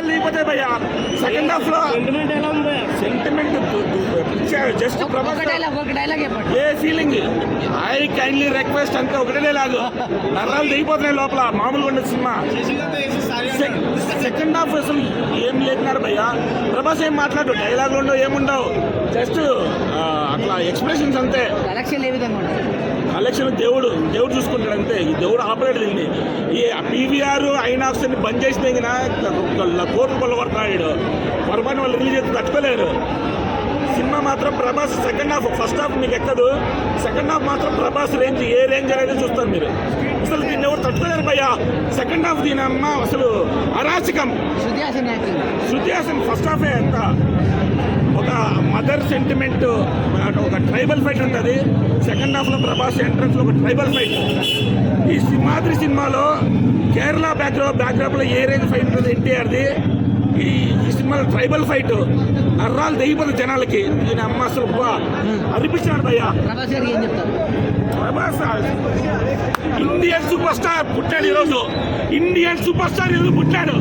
నరాలు లేకపోతే భయ్యా సెకండ్ హాఫ్ లో sentiment just Prabhas A feeling I kindly request అంతే ఒకటే లాగు నరాలు దిగిపోతున్నాయి లోపల మామూలుగా ఉండదు సినిమా. సెకండ్ హాఫ్ అసలు ఏం లేకున్నాడు భయ్యా. ప్రభాస్ ఏం మాట్లాడు, డైలాగులు ఉండవు, ఏముండవు, జస్ట్ అట్లా ఎక్స్ప్రెషన్స్ అంతే. కలెక్షన్ ఏ విధంగా ఉంటుంది? కలెక్షన్ దేవుడు చూసుకుంటాడు అంతే. ఈ దేవుడు ఆపరేట్ దీన్ని. ఈ పీవీఆర్ ఐనాక్స్ అని బంద్ చేసిన కోట్లు కొల్లగొడుతున్నాడు. పొరపాటు వాళ్ళు రిలీజ్ చేస్తే తట్టుకోలేరు. సినిమా మాత్రం Prabhas second half, first half మీకు ఎక్కదు, సెకండ్ హాఫ్ మాత్రం ప్రభాస్ రేంజ్ ఏ రేంజ్ అనేది చూస్తారు మీరు. అసలు దీన్ని ఎవరు తట్టుకోలేరు భయ్యా. సెకండ్ హాఫ్ దీని అమ్మ అసలు అరాచకం. శృతి హాసన్ ఫస్ట్ హాఫే ఎంత ఒక మదర్ సెంటిమెంట్, ఒక ట్రైబల్ ఫైట్ ఉంటుంది. సెకండ్ హాఫ్లో ప్రభాస్ ఎంట్రన్స్లో ఒక ట్రైబల్ ఫైట్. ఈ మాదిరి సినిమాలో కేరళ బ్యాక్డ్రాప్లో ఏ రేంజ్ ఫైట్ ఉంటుంది ఎన్టీఆర్ది, ఈ సినిమాలో ట్రైబల్ ఫైట్ నర్రాలు తెగిపోతుంది జనాలకి. ఈయన అమ్మ అసలు అనిపించాడు భయ్యా. ప్రభాస్ ఇండియన్ సూపర్ స్టార్ పుట్టాడు ఈరోజు. ఇండియన్ సూపర్ స్టార్ ఈరోజు పుట్టాడు.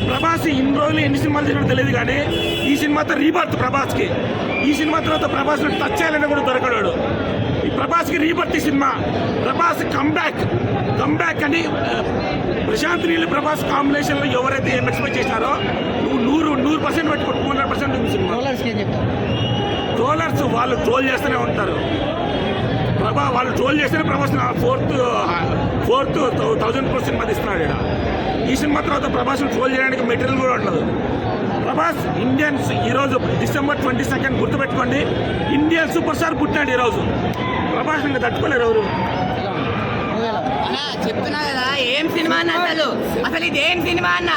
ప్రభాస్ ఇన్ని రోజులు ఎన్ని సినిమాలు చేసినా తెలియదు కానీ ఈ సినిమాతో రీబర్త్ ప్రభాస్కి. ఈ సినిమా తర్వాత ప్రభాస్ని టచ్ చేయాలని కూడా దొరకడాడు. ఈ ప్రభాస్కి రీబర్త్ ఈ సినిమా. ప్రభాస్ కంబ్యాక్ అని ప్రశాంత్ నీళ్ళు ప్రభాస్ కాంబినేషన్లో ఎవరైతే ఏం ఎక్స్పెక్ట్ చేశారో నువ్వు 100% పెట్టుకో, 200% ఉంది సినిమా. ట్రోలర్స్ వాళ్ళు ట్రోల్ చేస్తూనే ఉంటారు. వాళ్ళు ట్రోల్ చేస్తేనే ప్రభాస్ ఫోర్త్ 1000 సినిమా తీస్తున్నాడు ఇక్కడ. ఈ సినిమా తర్వాత ప్రభాస్ని ట్రోల్ చేయడానికి మెటీరియల్ కూడా ఉండదు. ప్రభాస్ ఇండియన్స్ ఈరోజు December 22 గుర్తుపెట్టుకోండి. ఇండియన్ సూపర్ స్టార్ పుట్టినాడు ఈరోజు. ప్రభాస్ ఇంకా తట్టుకోలేరు ఎవరు. చెప్తున్నా కదా ఏం సినిమా అన్న, అసలు ఇది ఏం సినిమా అన్న.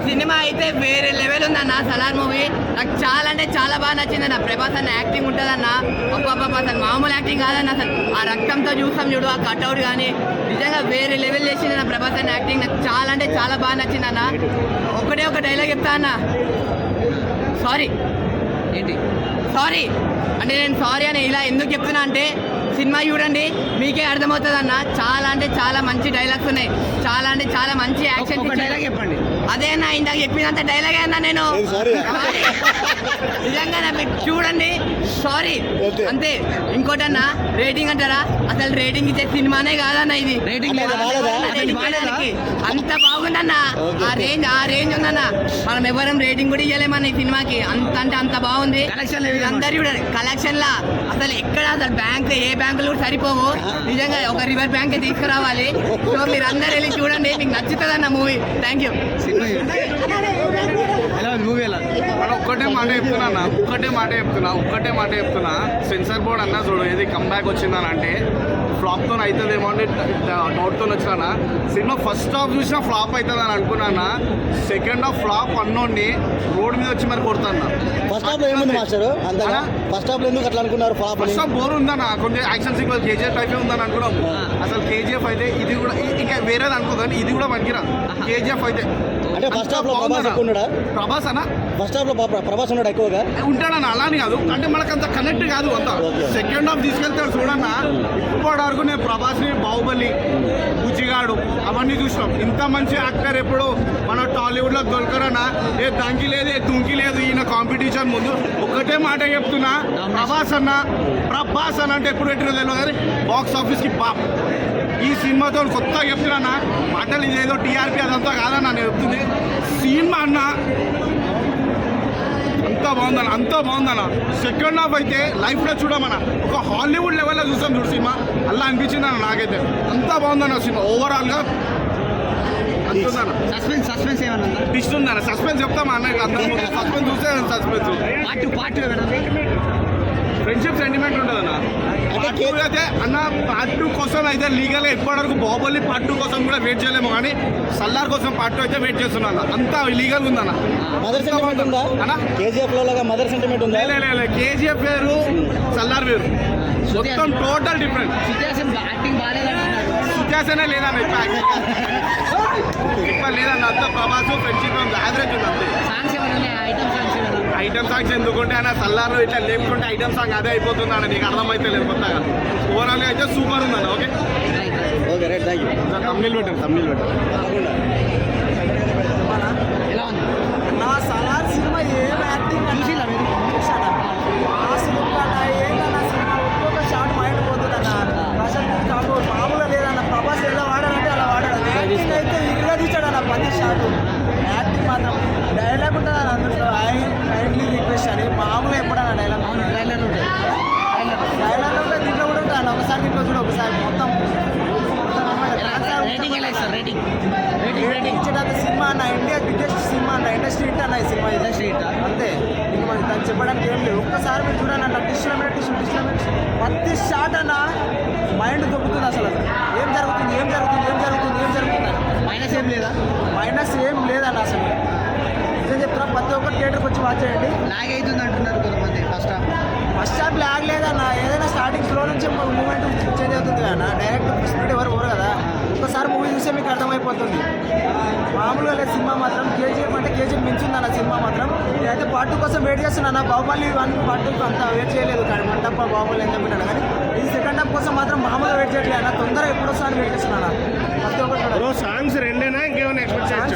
సినిమా అయితే వేరే లెవెల్ ఉందన్న. సలార్ మూవీ నాకు చాలా అంటే చాలా బాగా నచ్చిందన్న. ప్రభాస్ అన్న యాక్టింగ్ ఉంటుందన్న. అబ్బాబ్బా అసలు మామూలు యాక్టింగ్ కాదన్న. అసలు ఆ రక్తంతో చూస్తాం చూడు, ఆ కట్అవుట్ కానీ నిజంగా వేరే లెవెల్ చేసిందన్న. ప్రభాస్ అన్న యాక్టింగ్ నాకు చాలా అంటే చాలా బాగా నచ్చిందన్న. ఒకటే ఒక డైలాగ్ చెప్తా అన్న, సారీ ఏంటి సారీ అంటే నేను సారీ అని ఇలా ఎందుకు చెప్తున్నా అంటే సినిమా చూడండి మీకే అర్థమవుతుంది అన్న. చాలా అంటే చాలా మంచి డైలాగ్స్ ఉన్నాయి. చాలా అంటే చాలా మంచి యాక్షన్. డైలాగ్ చెప్పండి. అదే అన్న ఇందాక చెప్పినంత డైలాగే అన్నా నేను. నిజంగా మీరు చూడండి, సారీ అంతే. ఇంకోటి అన్న రేటింగ్ అంటారా, అసలు రేటింగ్ ఇచ్చే సినిమానే కాదన్న ఇది. రేటింగ్ అంత బాగుందన్న. ఆ రేంజ్ ఉందన్న. మనం ఎవరం రేటింగ్ కూడా ఇవ్వలేమన్న ఈ సినిమాకి. అంత అంటే అంత బాగుంది. అందరు చూడండి కలెక్షన్ లా అసలు ఎక్కడ అసలు బ్యాంక్ ఏ బ్యాంకులు కూడా సరిపోవు. నిజంగా ఒక రివర్ బ్యాంక్ తీసుకురావాలి. సో మీరు అందరు వెళ్ళి చూడండి, మీకు నచ్చుతుంది అన్న మూవీ. Thank you. ఒక్కటే మాట చెప్తున్నా సెన్సార్ బోర్డ్ అన్నా చూడు ఏది కంబ్యాక్ వచ్చిందని అంటే ఫ్లాప్తో అవుతుందేమో అని డౌట్తో వచ్చినా. సినిమా ఫస్ట్ హాఫ్ చూసినా ఫ్లాప్ అవుతుందని అనుకున్నా. సెకండ్ హాఫ్ ఫ్లాప్ అన్నోడిని రోడ్ మీద వచ్చి మరి కొడతాను. ఫస్ట్ హాఫ్ లో ఏముంది మాస్టర్? ఫస్ట్ హాఫ్ లో ఎందుకు అట్లా అనుకున్నారు? ఫస్ట్ హాఫ్ బోర్ ఉందన్న. కొంచెం యాక్షన్ సీక్వెన్స్ కేజీఎఫ్ టైప్ ఉందని అనుకున్నాం. అసలు కేజీఎఫ్ అయితే ఇది కూడా ఇంకా వేరేది అనుకోదాన్ని, ఇది కూడా పనికిరా. కేజీఎఫ్ అయితే అంటే ఫస్ట్ హాఫ్ లో ప్రభాస్ ఎక్కువ ఉన్నాడా? ప్రభాస్ అన్న ఫస్ట్ హాఫ్ లో ప్రభాస్ ఉన్నాడు ఎక్కువగా ఉంటాడన్న. అలాని కాదు అంటే మనకు అంత కనెక్ట్ కాదు అంత. సెకండ్ హాఫ్ తీసుకెళ్తాడు చూడన్న. ఇప్పటి వరకు నేను ప్రభాస్ని బాహుబలి, బుజ్జిగాడు అవన్నీ చూసినాం. ఇంత మంచి యాక్టర్ ఎప్పుడు మన టాలీవుడ్ లో దొరకరన్నా. ఏ దంకి లేదు, ఏ దుంకి లేదు ఈయన కాంపిటీషన్ ముందు. ఒకటే మాట చెప్తున్నా, ప్రభాస్ అన్న అంటే ఎప్పుడు పెట్టిన తెలియదు కానీ బాక్స్ ఆఫీస్ కి పాప్. ఈ సినిమాతో కొత్తగా చెప్తున్నా మాటలు, ఇదేదో టీఆర్పీ అదంతా కాదన్న నేను చెప్తుంది. సినిమా అన్న అంతా బాగుందన్న. సెకండ్ హాఫ్ అయితే లైఫ్లో చూడమన్న ఒక హాలీవుడ్ లెవెల్లో చూసాం చూడు సినిమా. అలా అనిపించింది అన్న నాకైతే. అంతా బాగుందన్న సినిమా ఓవరాల్గా. సస్పెన్స్ ఏమన్నా ట్విస్ట్ ఉందన్న. సస్పెన్స్ చెప్తామా అన్న. అందరూ సస్పెన్స్ చూస్తే సస్పెన్స్ ఫ్రెండ్షిప్ సెంటిమెంట్ ఉంటుందన్న. పార్ట్ 2 అయితే అన్న పార్ట్ 2 కోసం అయితే లీగల్గా ఇప్పటి వరకు బాహుబలి పార్ట్ 2 కోసం కూడా వెయిట్ చేయలేము కానీ సల్లార్ కోసం పార్ట్ 2 అయితే వెయిట్ చేస్తున్నా. అంతా లీగల్ ఉందన్న. మదర్ సెంటిమెంట్ ఉందా అన్న? కేజీఎఫ్ లో లాగా మదర్ సెంటిమెంట్ ఉందా? లే కేజీఎఫ్ వేరు, సల్లార్ వేరు. మొత్తం టోటల్ డిఫరెంట్. సుజాసనే లేదన్న ఎక్కువ లేదన్న. అంత ప్రభాస్ ఫ్రెండ్షిప్ యావరేజ్ ఉంది అంతే. ఐటమ్ సాంగ్స్ ఎందుకుంటే ఆయన సల్లార్లో ఇట్లా లేకుంటే ఐటమ్ సాంగ్ అదే అయిపోతుంది అన్న. నీకు అర్థమైతే లేదు కొత్తగా. ఓవరాల్గా అయితే సూపర్ ఉందన్న. Okay right, thank you. Tamil పెట్టాను. ఎలా ఉంది? ఉంటుంది అందులో కైండ్లీ రిక్వెస్ట్ అని మామూలుగా ఎప్పుడన్నా డైలాగ్ ట్రైలర్ ఉంటుంది ట్రైలర్లో కూడా దీంట్లో కూడా ఉంటుంది ఒకసారి దీంట్లో చూడు ఒకసారి మొత్తం రేటింగ్ ఎలా ఇస్తారు రేటింగ్ ఇచ్చేటంత సినిమా అన్న ఇండియా బిగ్గెస్ట్ సినిమా అన్న ఇండస్ట్రీ హిట్ అన్న ఈ సినిమా ఇండస్ట్రీ హిట్ అంతే ఇంక మనకి దాన్ని చెప్పడానికి ఏం లేదు ఒక్కసారి మీరు చూడండి అన్న టిష్యూల ప్రతి షాట్ అన్న మైండ్ దొబ్బుతుంది అసలు ఏం జరుగుతుంది మైనస్ ఏం లేదా మైనస్ ఏం లేదన్న అసలు నిజం చెప్తున్నా ప్రతి ఒక్క థియేటర్కి వచ్చి వాచ్ చేయండి లాగ్ అవుతుంది అంటున్నారు కొంతమంది ఫస్ట్ హాఫ్ లాగ్ లేదన్న ఏదైనా స్టార్టింగ్ స్లో నుంచి మూమెంట్ చేంజ్ అవుతుంది కదా డైరెక్ట్ స్పీడ్ ఎవరు పోరు కదా ఒక్కసారి మూవీ చూస్తే మీకు అర్థమైపోతుంది మామూలుగా లేదు సినిమా మాత్రం కేజీఎఫ్ అంటే కేజీఎఫ్ మించిందన్న సినిమా మాత్రం నేనైతే పార్ట్ 2 కోసం వెయిట్ చేస్తున్నాను బాహుబలి 1 పార్ట్ 2 అంత వెయిట్ చేయలేదు కానీ మంటప్ప బాహుబలి అని చెప్పినాను కానీ ఈ సెకండ్ హాఫ్ కోసం మాత్రం మామూలుగా వెయిట్ చేయట్లేదు అన్న తొందరగా ఎప్పుడు వస్తా అని వెయిట్ చేస్తున్నాను ప్రతి ఒక్కటి సాంగ్స్ రెండేనా ఇంకేమైనా ఎక్స్పెక్ట్ సాంగ్స్